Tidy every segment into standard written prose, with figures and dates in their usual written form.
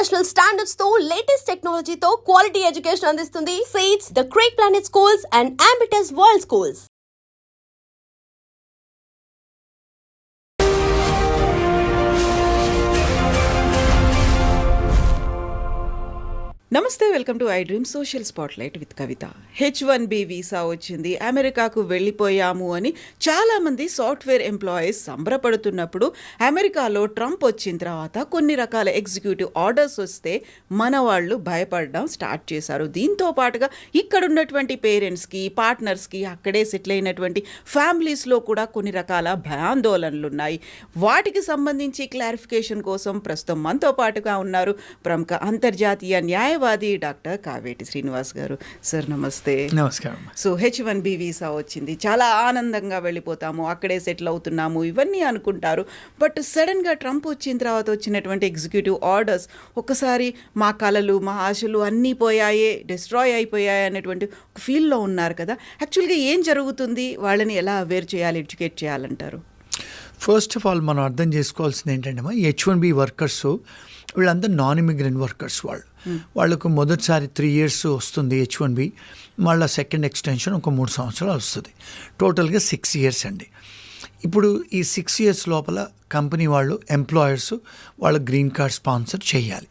International standards తో latest టెక్నాలజీతో quality education అందిస్తుంది seats the Creek Planet schools and Ambitus World schools. నమస్తే, welcome to iDream social spotlight with Kavitha. H1B visa వచ్చింది, అమెరికాకు వెళ్ళిపోయాము అని చాలామంది సాఫ్ట్వేర్ ఎంప్లాయీస్ సంబరపడుతున్నప్పుడు అమెరికాలో ట్రంప్ వచ్చిన తర్వాత కొన్ని రకాల ఎగ్జిక్యూటివ్ ఆర్డర్స్ వస్తే మన వాళ్ళు భయపడడం స్టార్ట్ చేశారు. దీంతో పాటుగా ఇక్కడ ఉన్నటువంటి పేరెంట్స్కి, పార్ట్నర్స్కి, అక్కడే సెటిల్ అయినటువంటి ఫ్యామిలీస్లో కూడా కొన్ని రకాల భయాందోళనలు ఉన్నాయి. వాటికి సంబంధించి క్లారిఫికేషన్ కోసం ప్రస్తుతం మనతో పాటుగా ఉన్నారు ప్రముఖ అంతర్జాతీయ న్యాయవాది డాక్టర్ కావేటి శ్రీనివాస్ గారు. సార్ నమస్తే. నమస్కారం. సో H1B వీసా వచ్చింది, చాలా ఆనందంగా వెళ్ళిపోతాము, అక్కడే సెటిల్ అవుతున్నాము ఇవన్నీ అనుకుంటారు. బట్ సడన్గా ట్రంప్ వచ్చిన తర్వాత వచ్చినటువంటి ఎగ్జిక్యూటివ్ ఆర్డర్స్ ఒక్కసారి మా కలలు, మా ఆశలు అన్నీ పోయాయే, డిస్ట్రాయ్ అయిపోయాయి అనేటువంటి ఫీల్లో ఉన్నారు కదా. యాక్చువల్గా ఏం జరుగుతుంది, వాళ్ళని ఎలా అవేర్ చేయాలి, ఎడ్యుకేట్ చేయాలంటారు? ఫస్ట్ ఆఫ్ ఆల్ మనం అర్థం చేసుకోవాల్సింది ఏంటంటే, H1B వర్కర్స్ వీళ్ళంతా నాన్ ఇమిగ్రెంట్ వర్కర్స్. వాళ్ళకు మొదటిసారి 3 years వస్తుంది H1B, మళ్ళీ సెకండ్ ఎక్స్టెన్షన్ ఒక 3 సంవత్సరాలు వస్తుంది. టోటల్గా 6 years అండి. ఇప్పుడు ఈ 6 years లోపల కంపెనీ వాళ్ళు, ఎంప్లాయర్స్ వాళ్ళ గ్రీన్ కార్డ్ స్పాన్సర్ చేయాలి.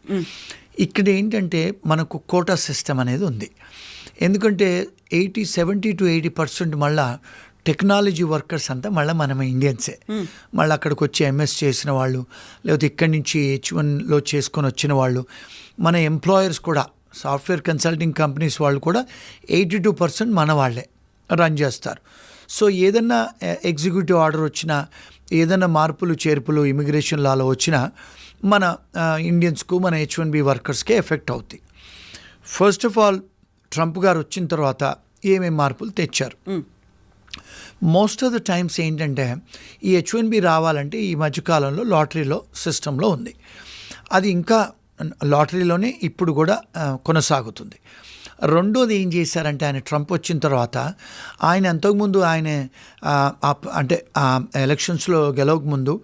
ఇక్కడ ఏంటంటే మనకు కోటా సిస్టమ్ అనేది ఉంది. ఎందుకంటే 70 to 80% మళ్ళీ టెక్నాలజీ వర్కర్స్ అంతా మళ్ళీ మనం ఇండియన్సే. మళ్ళీ అక్కడికి వచ్చి ఎంఎస్ చేసిన వాళ్ళు, లేకపోతే ఇక్కడి నుంచి H1లో చేసుకొని వచ్చిన వాళ్ళు, మన ఎంప్లాయర్స్ కూడా సాఫ్ట్వేర్ కన్సల్టింగ్ కంపెనీస్ వాళ్ళు కూడా 82% మన వాళ్ళే రన్ చేస్తారు. సో ఏదన్నా ఎగ్జిక్యూటివ్ ఆర్డర్ వచ్చినా, ఏదైనా మార్పులు చేర్పులు ఇమిగ్రేషన్ లాలో వచ్చినా మన ఇండియన్స్కు, మన H1B వర్కర్స్కే ఎఫెక్ట్ అవుతాయి. ఫస్ట్ ఆఫ్ ఆల్ ట్రంప్ గారు వచ్చిన తర్వాత ఏమేమి మార్పులు తెచ్చారు? మోస్ట్ ఆఫ్ ద టైమ్స్ ఏంటంటే ఈ H1B రావాలంటే ఈ మధ్యకాలంలో లాటరీలో సిస్టంలో ఉంది. అది ఇంకా లాటరీలోనే ఇప్పుడు కూడా కొనసాగుతుంది. రెండోది ఏం చేశారంటే, ఆయన ట్రంప్ వచ్చిన తర్వాత ఆయన అంతకుముందు ఆయన అంటే ఎలక్షన్స్లో గెలవకముందు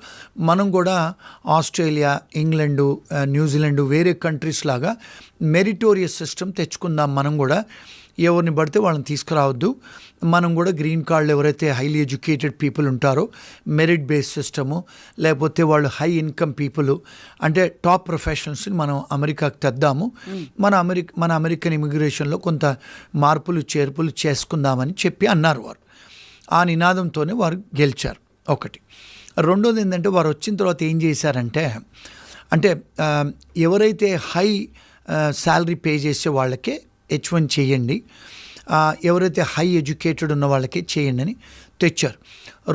మనం కూడా ఆస్ట్రేలియా, ఇంగ్లాండు, న్యూజిలాండ్ వేరే కంట్రీస్ లాగా మెరిటోరియస్ సిస్టమ్ తెచ్చుకుందాం. మనం కూడా ఎవరిని పడితే వాళ్ళని తీసుకురావద్దు, మనం కూడా గ్రీన్ కార్డులు ఎవరైతే హైలీ ఎడ్యుకేటెడ్ పీపుల్ ఉంటారో మెరిట్ బేస్డ్ సిస్టము, లేకపోతే వాళ్ళు హై ఇన్కమ్ పీపుల్ అంటే టాప్ ప్రొఫెషనల్స్ని మనం అమెరికాకు తెద్దాము, మన అమెరికన్ ఇమిగ్రేషన్లో కొంత మార్పులు చేర్పులు చేసుకుందామని చెప్పి అన్నారు వారు. ఆ నినాదంతోనే వారు గెలిచారు. ఒకటి. రెండోది ఏంటంటే, వారు వచ్చిన తర్వాత ఏం చేశారంటే, అంటే ఎవరైతే హై శాలరీ పే చేసే వాళ్ళకే H1 చేయండి, ఎవరైతే హై ఎడ్యుకేటెడ్ ఉన్న వాళ్ళకే చేయండి అని తెచ్చారు.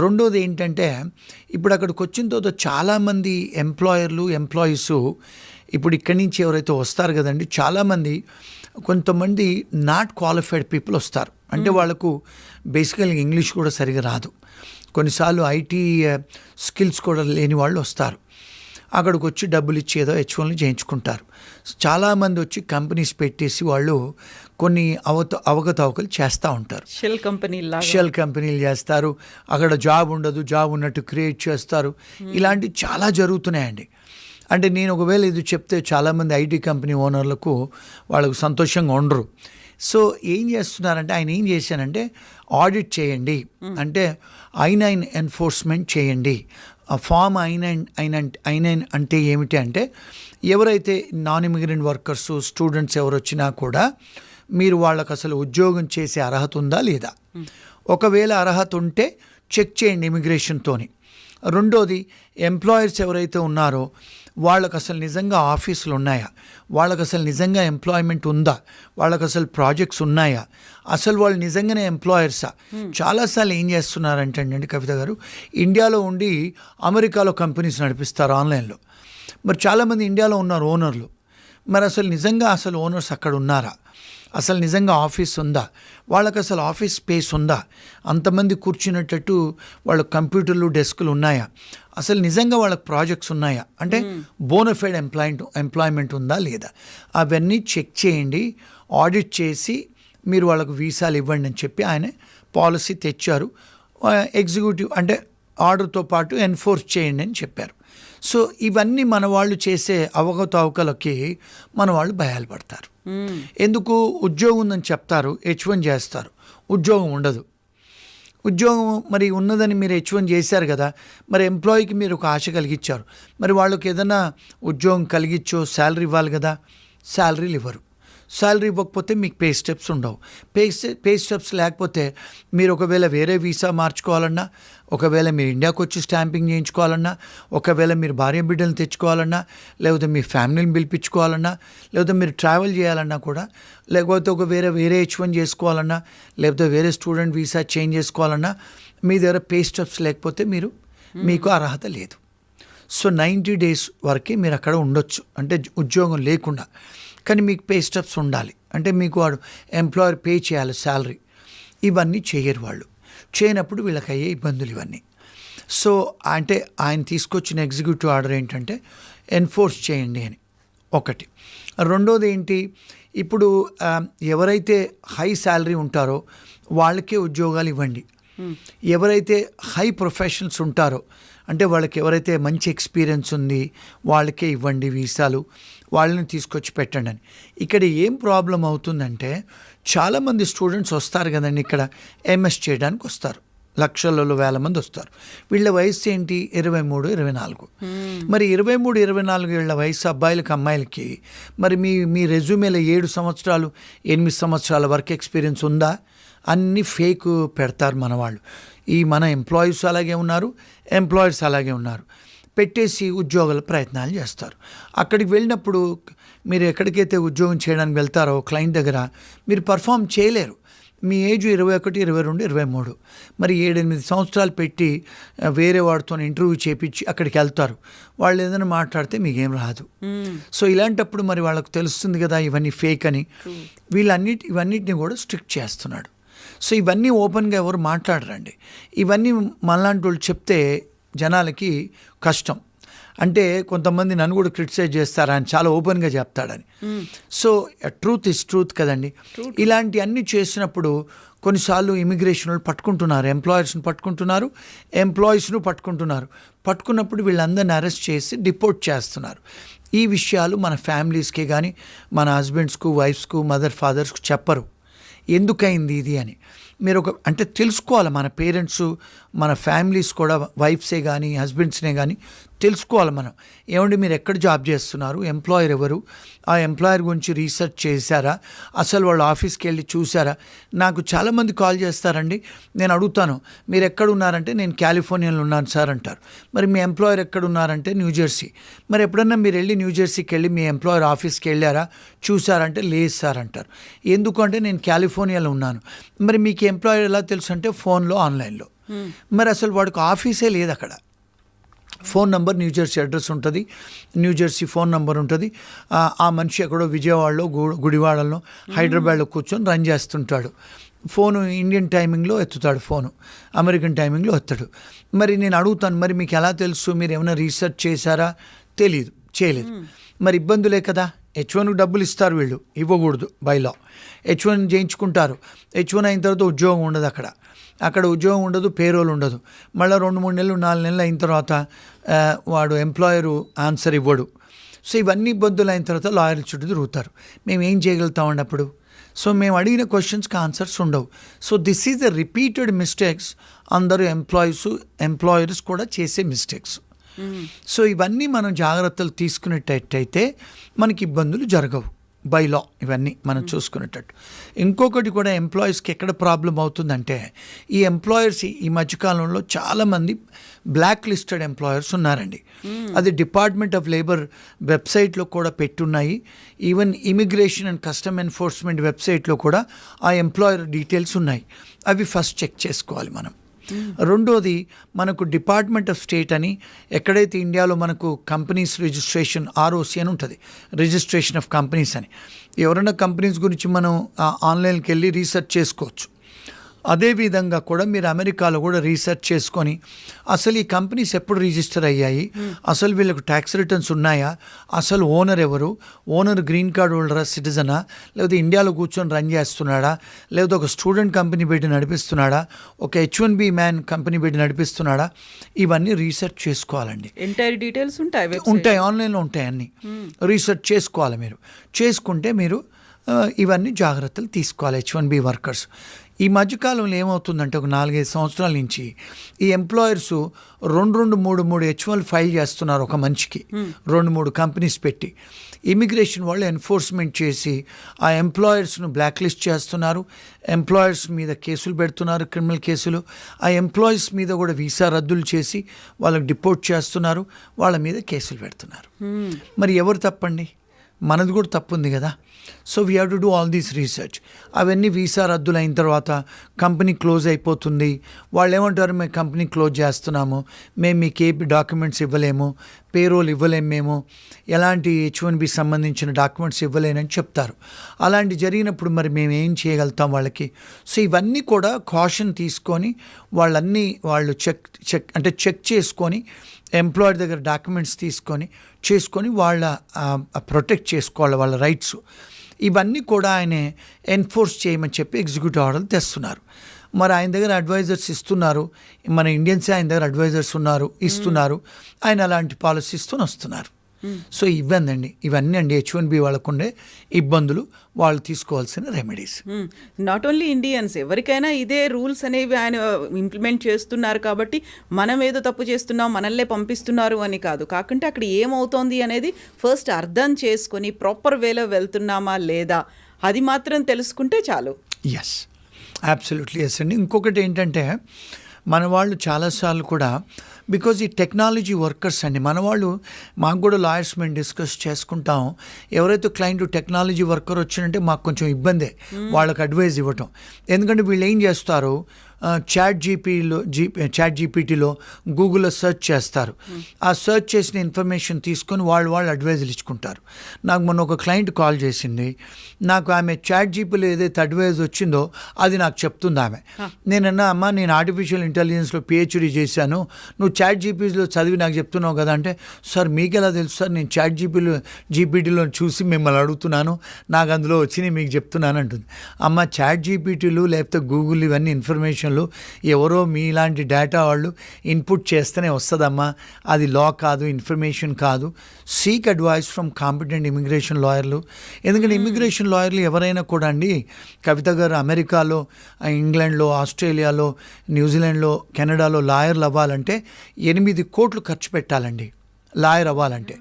రెండోది ఏంటంటే, ఇప్పుడు అక్కడికి వచ్చిన తర్వాత చాలామంది ఎంప్లాయీస్ ఇప్పుడు ఇక్కడి నుంచి ఎవరైతే వస్తారు కదండి, చాలామంది కొంతమంది నాట్ క్వాలిఫైడ్ పీపుల్ వస్తారు. అంటే వాళ్ళకు బేసికల్గా ఇంగ్లీష్ కూడా సరిగా రాదు, కొన్నిసార్లు ఐటీ స్కిల్స్ కూడా లేని వాళ్ళు వస్తారు. అక్కడికి వచ్చి డబ్బులు ఇచ్చి ఏదో H1 చేయించుకుంటారు. చాలామంది వచ్చి కంపెనీస్ పెట్టేసి వాళ్ళు కొన్ని అవకతవకలు చేస్తూ ఉంటారు. షెల్ కంపెనీలు చేస్తారు, అక్కడ జాబ్ ఉండదు, జాబ్ ఉన్నట్టు క్రియేట్ చేస్తారు. ఇలాంటివి చాలా జరుగుతున్నాయండి. అంటే నేను ఒకవేళ ఇది చెప్తే చాలామంది ఐటీ కంపెనీ ఓనర్లకు వాళ్ళకు సంతోషంగా ఉండరు. సో ఏం చేస్తున్నారంటే, ఆయన ఏం చేశానంటే, ఆడిట్ చేయండి అంటే I-9 ఎన్ఫోర్స్మెంట్ చేయండి. ఫామ్ I-9 అంటే ఏమిటి అంటే, ఎవరైతే నాన్ ఇమిగ్రెంట్ వర్కర్స్, స్టూడెంట్స్ ఎవరు వచ్చినా కూడా మీరు వాళ్ళకు అసలు ఉద్యోగం చేసే అర్హత ఉందా లేదా, ఒకవేళ అర్హత ఉంటే చెక్ చేయండి ఇమిగ్రేషన్తోని. రెండోది, ఎంప్లాయర్స్ ఎవరైతే ఉన్నారో వాళ్ళకు అసలు నిజంగా ఆఫీసులు ఉన్నాయా, వాళ్ళకు అసలు నిజంగా ఎంప్లాయ్మెంట్ ఉందా, వాళ్ళకు అసలు ప్రాజెక్ట్స్ ఉన్నాయా, అసలు వాళ్ళు నిజంగానే ఎంప్లాయర్సా. చాలాసార్లు ఏం చేస్తున్నారంటే అండి కవిత గారు, ఇండియాలో ఉండి అమెరికాలో కంపెనీస్ నడిపిస్తారు ఆన్లైన్లో. మరి చాలామంది ఇండియాలో ఉన్నారు ఓనర్లు, మరి అసలు నిజంగా అసలు ఓనర్స్ అక్కడ ఉన్నారా, అసలు నిజంగా ఆఫీస్ ఉందా, వాళ్ళకి అసలు ఆఫీస్ స్పేస్ ఉందా, అంతమంది కూర్చునేటట్టు వాళ్ళ కంప్యూటర్లు, డెస్కులు ఉన్నాయా, అసలు నిజంగా వాళ్ళకి ప్రాజెక్ట్స్ ఉన్నాయా, అంటే బోనఫైడ్ ఎంప్లాయ్మెంట్ ఉందా లేదా, అవన్నీ చెక్ చేయండి, ఆడిట్ చేసి మీరు వాళ్ళకు వీసాలు ఇవ్వండి అని చెప్పి ఆయన పాలసీ తెచ్చారు. ఎగ్జిక్యూటివ్ అంటే ఆర్డర్తో పాటు ఎన్ఫోర్స్ చేయండి అని చెప్పారు. సో ఇవన్నీ మన వాళ్ళు చేసే అవకతవకలకి మన వాళ్ళు భయాలు పడతారు. ఎందుకు? ఉద్యోగం ఉందని చెప్తారు, H1 చేస్తారు, ఉద్యోగం ఉండదు. ఉద్యోగం మరి ఉన్నదని మీరు H1 చేశారు కదా, మరి ఎంప్లాయీకి మీరు ఒక ఆశ కలిగించారు, మరి వాళ్ళకి ఏదైనా ఉద్యోగం కలిగించో శాలరీ ఇవ్వాలి కదా, శాలరీలు ఇవ్వరు. శాలరీ ఇవ్వకపోతే మీకు పే స్టెప్స్ ఉండవు. పే స్టెప్స్ లేకపోతే మీరు ఒకవేళ వేరే వీసా మార్చుకోవాలన్నా, ఒకవేళ మీరు ఇండియాకి వచ్చి స్టాంపింగ్ చేయించుకోవాలన్నా, ఒకవేళ మీరు భార్య బిడ్డలు తెచ్చుకోవాలన్నా, లేకపోతే మీ ఫ్యామిలీని పిలిపించుకోవాలన్నా, లేకపోతే మీరు ట్రావెల్ చేయాలన్నా కూడా, లేకపోతే ఒక వేరే H1 చేసుకోవాలన్నా, లేకపోతే వేరే స్టూడెంట్ వీసా చేంజ్ చేసుకోవాలన్నా, మీ దగ్గర పే స్టెప్స్ లేకపోతే మీకు అర్హత లేదు. సో 90 days వరకే మీరు అక్కడ ఉండొచ్చు, అంటే ఉద్యోగం లేకుండా. కానీ మీకు పే స్టెప్స్ ఉండాలి, అంటే మీకు వాడు ఎంప్లాయర్ పే చేయాలి శాలరీ. ఇవన్నీ చేయరు వాళ్ళు. చేయనప్పుడు వీళ్ళకి అయ్యే ఇబ్బందులు ఇవన్నీ. సో అంటే ఆయన తీసుకొచ్చిన ఎగ్జిక్యూటివ్ ఆర్డర్ ఏంటంటే ఎన్ఫోర్స్ చేయండి అని ఒకటి. రెండోది ఏంటి, ఇప్పుడు ఎవరైతే హై శాలరీ ఉంటారో వాళ్ళకే ఉద్యోగాలు ఇవ్వండి. ఎవరైతే హై ప్రొఫెషనల్స్ ఉంటారో, అంటే వాళ్ళకి ఎవరైతే మంచి ఎక్స్పీరియన్స్ ఉంది వాళ్ళకే ఇవ్వండి వీసాలు, వాళ్ళని తీసుకొచ్చి పెట్టండి అని. ఇక్కడ ఏం ప్రాబ్లం అవుతుందంటే, చాలామంది స్టూడెంట్స్ వస్తారు కదండి ఇక్కడ MS చేయడానికి వస్తారు, లక్షలలో వేల మంది వస్తారు. వీళ్ళ వయసు ఏంటి? 23, 24. మరి 23, 24 ఏళ్ల వయసు అబ్బాయిలకి అమ్మాయిలకి మరి మీ రెజ్యూమేలో 7 సంవత్సరాలు 8 సంవత్సరాల వర్క్ ఎక్స్పీరియన్స్ ఉందా? అన్నీ ఫేక్ పెడతారు మన వాళ్ళు. మన ఎంప్లాయీస్ అలాగే ఉన్నారు, ఎంప్లాయర్స్ అలాగే ఉన్నారు. పెట్టేసి ఉద్యోగాల ప్రయత్నాలు చేస్తారు. అక్కడికి వెళ్ళినప్పుడు మీరు ఎక్కడికైతే ఉద్యోగం చేయడానికి వెళ్తారో క్లయింట్ దగ్గర మీరు పర్ఫామ్ చేయలేరు. మీ ఏజ్ 21, 22, 23. మరి 7-8 సంవత్సరాలు పెట్టి వేరే వాడితో ఇంటర్వ్యూ చేపించి అక్కడికి వెళ్తారు. వాళ్ళు ఏదైనా మాట్లాడితే మీకేం రాదు. సో ఇలాంటప్పుడు మరి వాళ్ళకు తెలుస్తుంది కదా ఇవన్నీ ఫేక్ అని. ఇవన్నిటిని కూడా స్ట్రిక్ట్ చేస్తున్నాడు. సో ఇవన్నీ ఓపెన్గా ఎవరు మాట్లాడరండి. ఇవన్నీ మనలాంటి వాళ్ళు చెప్తే జనాలకి కష్టం. అంటే కొంతమంది నన్ను కూడా క్రిటిసైజ్ చేస్తారా అని చాలా ఓపెన్గా చెప్తాడని. సో ట్రూత్ ఇస్ ట్రూత్ కదండి. ఇలాంటి అన్నీ చేసినప్పుడు కొన్నిసార్లు ఇమిగ్రేషన్ వాళ్ళు పట్టుకుంటున్నారు, ఎంప్లాయర్స్ని పట్టుకుంటున్నారు, ఎంప్లాయీస్ను పట్టుకుంటున్నారు. పట్టుకున్నప్పుడు వీళ్ళందరినీ అరెస్ట్ చేసి డిపోర్ట్ చేస్తున్నారు. ఈ విషయాలు మన ఫ్యామిలీస్కే కానీ మన హస్బెండ్స్కు, వైఫ్స్కు, మదర్, ఫాదర్స్కు చెప్పరు ఎందుకైంది ఇది అని. మీరు అంటే తెలుసుకోవాలి. మన పేరెంట్స్, మన ఫ్యామిలీస్ కూడా, వైఫ్సే కానీ హస్బెండ్స్నే కానీ తెలుసుకోవాలి మనం. ఏమండి మీరు ఎక్కడ జాబ్ చేస్తున్నారు, ఎంప్లాయర్ ఎవరు, ఆ ఎంప్లాయర్ గురించి రీసెర్చ్ చేశారా, అసలు వాళ్ళు ఆఫీస్కి వెళ్ళి చూసారా? నాకు చాలామంది కాల్ చేస్తారండి, నేను అడుగుతాను మీరు ఎక్కడ ఉన్నారంటే నేను కాలిఫోర్నియాలో ఉన్నాను సార్ అంటారు. మరి మీ ఎంప్లాయర్ ఎక్కడ ఉన్నారంటే న్యూజెర్సీ. మరి ఎప్పుడన్నా మీరు వెళ్ళి న్యూజెర్సీకి వెళ్ళి మీ ఎంప్లాయర్ ఆఫీస్కి వెళ్ళారా, చూసారంటే లేదు సార్ అంటారు. ఎందుకంటే నేను కాలిఫోర్నియాలో ఉన్నాను. మరి మీకు ఎంప్లాయర్ ఎలా తెలుసు అంటే ఫోన్లో, ఆన్లైన్లో. మరి అసలు వాడికి ఆఫీసే లేదు అక్కడ. ఫోన్ నంబర్, న్యూజెర్సీ అడ్రస్ ఉంటుంది, న్యూజెర్సీ ఫోన్ నంబర్ ఉంటుంది. ఆ మనిషి ఎక్కడో విజయవాడలో, గుడివాడలో, హైదరాబాద్లో కూర్చొని రన్ చేస్తుంటాడు. ఫోను ఇండియన్ టైమింగ్లో ఎత్తుతాడు, ఫోను అమెరికన్ టైమింగ్లో ఎత్తాడు. మరి నేను అడుగుతాను, మరి మీకు ఎలా తెలుసు, మీరు ఏమైనా రీసెర్చ్ చేశారా? తెలీదు, చేయలేదు. మరి ఇబ్బందులే కదా. H1కు డబ్బులు ఇస్తారు వీళ్ళు, ఇవ్వకూడదు బై లా. H1 చేయించుకుంటారు. H1 అయిన తర్వాత ఉద్యోగం ఉండదు అక్కడ ఉద్యోగం ఉండదు, పేరోల్ ఉండదు. మళ్ళీ 2-3 నెలలు 4 నెలలు అయిన తర్వాత వాడు ఎంప్లాయరు ఆన్సర్ ఇవ్వడు. సో ఇవన్నీ ఇబ్బందులు అయిన తర్వాత లాయర్ల చుట్టూ తిరుగుతారు. మేము ఏం చేయగలుగుతామండి అప్పుడు? సో మేము అడిగిన క్వశ్చన్స్కి ఆన్సర్స్ ఉండవు. So this is the repeated mistakes. అందరూ ఎంప్లాయర్స్ కూడా చేసే మిస్టేక్స్. సో ఇవన్నీ మనం జాగ్రత్తలు తీసుకునేటట్టయితే మనకి ఇబ్బందులు జరగవు బై లా. ఇవన్నీ మనం చూసుకునేటట్టు. ఇంకొకటి కూడా ఎంప్లాయీస్కి ఎక్కడ ప్రాబ్లం అవుతుందంటే, ఈ ఎంప్లాయర్స్ ఈ మధ్యకాలంలో చాలామంది బ్లాక్ లిస్టెడ్ ఎంప్లాయర్స్ ఉన్నారండి. అది డిపార్ట్మెంట్ ఆఫ్ లేబర్ వెబ్సైట్లో కూడా పెట్టున్నాయి. Even immigration and custom enforcement వెబ్సైట్లో కూడా ఆ ఎంప్లాయర్ డీటెయిల్స్ ఉన్నాయి. అవి ఫస్ట్ చెక్ చేసుకోవాలి మనం. రెండోది, మనకు డిపార్ట్మెంట్ ఆఫ్ స్టేట్ అని ఎక్కడైతే ఇండియాలో మనకు కంపెనీస్ రిజిస్ట్రేషన్ ROC అని ఉంటుంది, రిజిస్ట్రేషన్ ఆఫ్ కంపెనీస్ అని. ఎవరైనా కంపెనీస్ గురించి మనం ఆన్లైన్కి వెళ్ళి రీసెర్చ్ చేసుకోవచ్చు. అదేవిధంగా కూడా మీరు అమెరికాలో కూడా రీసెర్చ్ చేసుకొని అసలు ఈ కంపెనీస్ ఎప్పుడు రిజిస్టర్ అయ్యాయి, అసలు వీళ్ళకు ట్యాక్స్ రిటర్న్స్ ఉన్నాయా, అసలు ఓనర్ ఎవరు, ఓనర్ గ్రీన్ కార్డ్ హోల్డరా, సిటిజనా, లేకపోతే ఇండియాలో కూర్చొని రన్ చేస్తున్నాడా, లేకపోతే ఒక స్టూడెంట్ కంపెనీ పెట్టి నడిపిస్తున్నాడా, ఒక H1B మ్యాన్ కంపెనీ పెట్టి నడిపిస్తున్నాడా, ఇవన్నీ రీసెర్చ్ చేసుకోవాలండి. ఎంటైర్ డీటెయిల్స్ ఉంటాయి, ఉంటాయి, ఆన్లైన్లో ఉంటాయి అన్నీ. రీసెర్చ్ చేసుకోవాలి. మీరు చేసుకుంటే మీరు ఇవన్నీ జాగ్రత్తలు తీసుకోవాలి. H1B వర్కర్స్ ఈ మధ్యకాలంలో ఏమవుతుందంటే ఒక 4-5 సంవత్సరాల నుంచి ఈ ఎంప్లాయర్స్ 2-3 H1 ఫైల్ చేస్తున్నారు ఒక మనిషికి, 2-3 కంపెనీస్ పెట్టి. ఇమిగ్రేషన్ వాళ్ళు ఎన్ఫోర్స్మెంట్ చేసి ఆ ఎంప్లాయర్స్ను బ్లాక్ లిస్ట్ చేస్తున్నారు, ఎంప్లాయర్స్ మీద కేసులు పెడుతున్నారు, క్రిమినల్ కేసులు. ఆ ఎంప్లాయీస్ మీద కూడా వీసా రద్దులు చేసి వాళ్ళకి డిపోర్ట్ చేస్తున్నారు, వాళ్ళ మీద కేసులు పెడుతున్నారు. మరి ఎవరు తప్పండి? మనది కూడా తప్పు ఉంది కదా. So we have to do all these research. అవన్నీ వీసా రద్దులు అయిన తర్వాత కంపెనీ క్లోజ్ అయిపోతుంది. వాళ్ళు ఏమంటారు, మేము కంపెనీ క్లోజ్ చేస్తున్నాము, మేము మీకు ఏ డాక్యుమెంట్స్ ఇవ్వలేము, పేరోల్ ఇవ్వలేము, మేము ఎలాంటి H1B సంబంధించిన డాక్యుమెంట్స్ ఇవ్వలేనని చెప్తారు. అలాంటి జరిగినప్పుడు మరి మేము ఏం చేయగలుగుతాం వాళ్ళకి? సో ఇవన్నీ కూడా కాషన్ తీసుకొని వాళ్ళు చెక్ చేసుకొని ఎంప్లాయర్ దగ్గర డాక్యుమెంట్స్ చేసుకొని వాళ్ళ ప్రొటెక్ట్ చేసుకోవాలి వాళ్ళ రైట్స్. ఇవన్నీ కూడా ఆయన ఎన్ఫోర్స్ చేయమని చెప్పి ఎగ్జిక్యూటివ్ ఆర్డర్లు తెస్తున్నారు. మరి ఆయన దగ్గర అడ్వైజర్స్ ఇస్తున్నారు, మన ఇండియన్సే ఆయన దగ్గర అడ్వైజర్స్ ఇస్తున్నారు, ఆయన అలాంటి పాలసీస్తో వస్తున్నారు. సో ఇవన్నీ అండి H1B వాళ్ళకుండే ఇబ్బందులు, వాళ్ళు తీసుకోవాల్సిన రెమెడీస్. నాట్ ఓన్లీ ఇండియన్స్, ఎవరికైనా ఇదే రూల్స్ అనేవి ఆయన ఇంప్లిమెంట్ చేస్తున్నారు కాబట్టి మనం ఏదో తప్పు చేస్తున్నాం, మనల్నే పంపిస్తున్నారు అని కాదు. కాకుంటే అక్కడ ఏమవుతోంది అనేది ఫస్ట్ అర్థం చేసుకొని ప్రాపర్ వేలో వెళ్తున్నామా లేదా అది మాత్రం తెలుసుకుంటే చాలు. ఎస్, అబ్సల్యూట్లీ ఎస్ అండి. ఇంకొకటి ఏంటంటే మన వాళ్ళు చాలాసార్లు కూడా బికాజ్ ఈ టెక్నాలజీ వర్కర్స్ అండి, మన వాళ్ళు, మాకు కూడా లాయర్స్ మేము డిస్కస్ చేసుకుంటాం, ఎవరైతే క్లయింట్ టెక్నాలజీ వర్కర్ వచ్చినంటే మాకు కొంచెం ఇబ్బందే వాళ్ళకి అడ్వైజ్ ఇవ్వటం. ఎందుకంటే వీళ్ళు ఏం చేస్తారు, చాట్ జీపీటీలో గూగుల్లో సెర్చ్ చేస్తారు, ఆ సెర్చ్ చేసిన ఇన్ఫర్మేషన్ తీసుకొని వాళ్ళు అడ్వైజులు ఇచ్చుకుంటారు. నాకు మొన్న ఒక క్లయింట్ కాల్ చేసింది, నాకు ఆమె చాట్ జీపీలో ఏదైతే అడ్వైజ్ వచ్చిందో అది నాకు చెప్తుంది ఆమె. నేనన్నా, అమ్మ నేను ఆర్టిఫిషియల్ ఇంటెలిజెన్స్లో PhD చేశాను, నువ్వు చాట్ జీపీలో చదివి నాకు చెప్తున్నావు కదా అంటే, సార్ మీకు ఎలా తెలుసు సార్, నేను చాట్ జీపీటీలో చూసి మిమ్మల్ని అడుగుతున్నాను, నాకు అందులో వచ్చినాయి మీకు చెప్తున్నాను అంటుంది. అమ్మ చాట్ జీపీటీలు లేకపోతే గూగుల్ ఇవన్నీ ఇన్ఫర్మేషన్లు ఎవరో మీలాంటి డేటా వాళ్ళు ఇన్పుట్ చేస్తేనే వస్తుందమ్మా, అది లా కాదు, ఇన్ఫర్మేషన్ కాదు. Seek advice from competent immigration లాయర్లు. ఎందుకంటే ఇమిగ్రేషన్ లాయర్లు ఎవరైనా కూడా అండి, కవిత గారు అమెరికాలో, ఇంగ్లాండ్లో, ఆస్ట్రేలియాలో, న్యూజిలాండ్లో, కెనడాలో లాయర్లు అవ్వాలంటే 8 కోట్లు ఖర్చు పెట్టాలండి. లాయర్ అవ్వాలంటే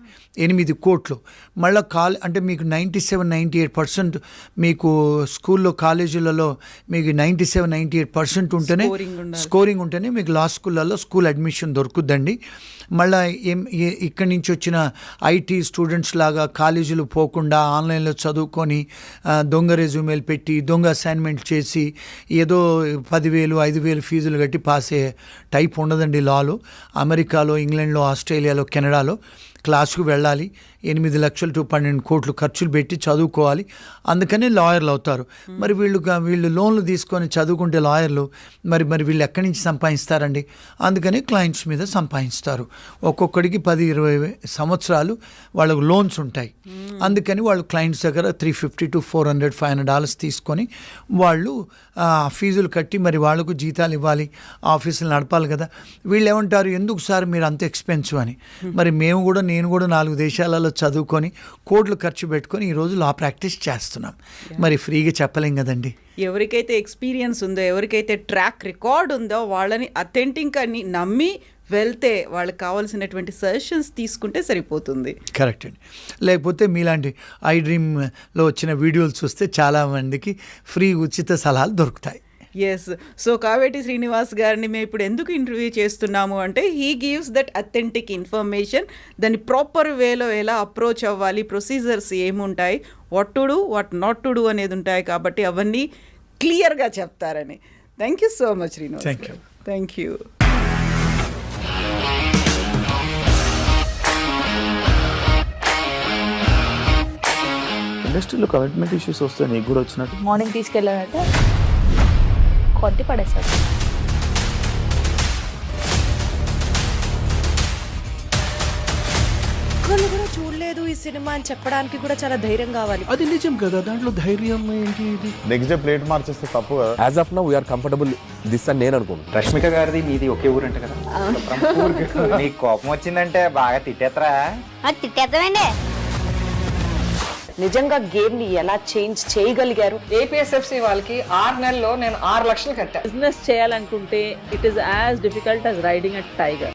8 కోట్లు. మళ్ళీ అంటే మీకు 97-98% మీకు స్కూల్లో కాలేజీలలో మీకు 97-98% ఉంటేనే స్కోరింగ్ ఉంటేనే మీకు లా స్కూళ్ళల్లో స్కూల్ అడ్మిషన్ దొరుకుద్దండి. మళ్ళీ ఇక్కడి నుంచి వచ్చిన IT స్టూడెంట్స్ లాగా కాలేజీలు పోకుండా ఆన్లైన్లో చదువుకొని దొంగ రెజ్యూమేలు పెట్టి దొంగ అసైన్మెంట్ చేసి ఏదో 10,000 5,000 ఫీజులు కట్టి పాస్ అయ్యే టైప్ ఉండదండి లాలో. అమెరికాలో, ఇంగ్లాండ్లో, ఆస్ట్రేలియాలో, కెనడాలో క్లాసుకు వెళ్ళాలి, 8 లక్షలు to 12 కోట్లు ఖర్చులు పెట్టి చదువుకోవాలి, అందుకనే లాయర్లు అవుతారు. మరి వీళ్ళు లోన్లు తీసుకొని చదువుకుంటే లాయర్లు మరి వీళ్ళు ఎక్కడి నుంచి సంపాదిస్తారండి? అందుకని క్లయింట్స్ మీద సంపాదిస్తారు. ఒక్కొక్కడికి 10-20 సంవత్సరాలు వాళ్ళకు లోన్స్ ఉంటాయి. అందుకని వాళ్ళు క్లయింట్స్ దగ్గర $350 to $400-500 తీసుకొని వాళ్ళు ఫీజులు కట్టి మరి వాళ్ళకు జీతాలు ఇవ్వాలి, ఆఫీసులు నడపాలి కదా. వీళ్ళు ఏమంటారు, ఎందుకు సార్ మీరు అంత ఎక్స్పెన్సివ్ అని. మరి నేను కూడా 4 దేశాలలో చదువుకొని కోట్లు ఖర్చు పెట్టుకొని ఈరోజు లా ప్రాక్టీస్ చేస్తున్నాం, మరి ఫ్రీగా చెప్పలేం కదండి. ఎవరికైతే ఎక్స్పీరియన్స్ ఉందో, ఎవరికైతే ట్రాక్ రికార్డ్ ఉందో వాళ్ళని అథెంటిక్ అని నమ్మి వెళ్తే వాళ్ళకి కావాల్సినటువంటి సజెషన్స్ తీసుకుంటే సరిపోతుంది. కరెక్ట్ అండి. లేకపోతే మీలాంటి iDreamలో వచ్చిన వీడియోలు చూస్తే చాలామందికి ఫ్రీ ఉచిత సలహాలు దొరుకుతాయి. ఎస్. సో కావేటి శ్రీనివాస్ గారిని మేము ఇప్పుడు ఎందుకు ఇంటర్వ్యూ చేస్తున్నాము అంటే, he gives that authentic information. దాన్ని ప్రాపర్ వేలో ఎలా అప్రోచ్ అవ్వాలి, ప్రొసీజర్స్ ఏముంటాయి, what to do, what not to do అనేది ఉంటాయి కాబట్టి అవన్నీ క్లియర్గా చెప్తారని. Thank you so much Srinivas. Thank you. ఇండస్ట్రీలో కమిట్మెంట్ ఇష్యూస్ వస్తే నీకు కూడా వచ్చినట్టు మార్నింగ్ తీసుకెళ్ళానంటే కొద్ది పడేశాడు. ఒక్కళ్ళు కూడా చూడలేదు ఈ సినిమా అని చెప్పడానికి కూడా చాలా ధైర్యం కావాలి. అది నిజం కదా, దాంట్లో ధైర్యం ఏంటి? ఇది నెక్స్ట్ డే ప్లేట్ మార్చేస్తే తప్పు కదా. As of now we are comfortable this అని నేను అనుకుంటున్నాను. రష్మిక గారిది మీది ఒకే ఊరంట కదా. నీకు కోపం వచ్చిందంటే బాగా తిట్టేత్తరా? తిట్టేద్దామండి. నిజంగా గేమ్ ని ఎలా చేంజ్ చేయగలిగారు? ఏపీఎస్ఎఫ్సి వాళ్ళకి 6 నెలల్లో నేను 6 లక్షలు కట్టా. బిజినెస్ చేయాలనుకుంటే it is as difficult as riding a tiger.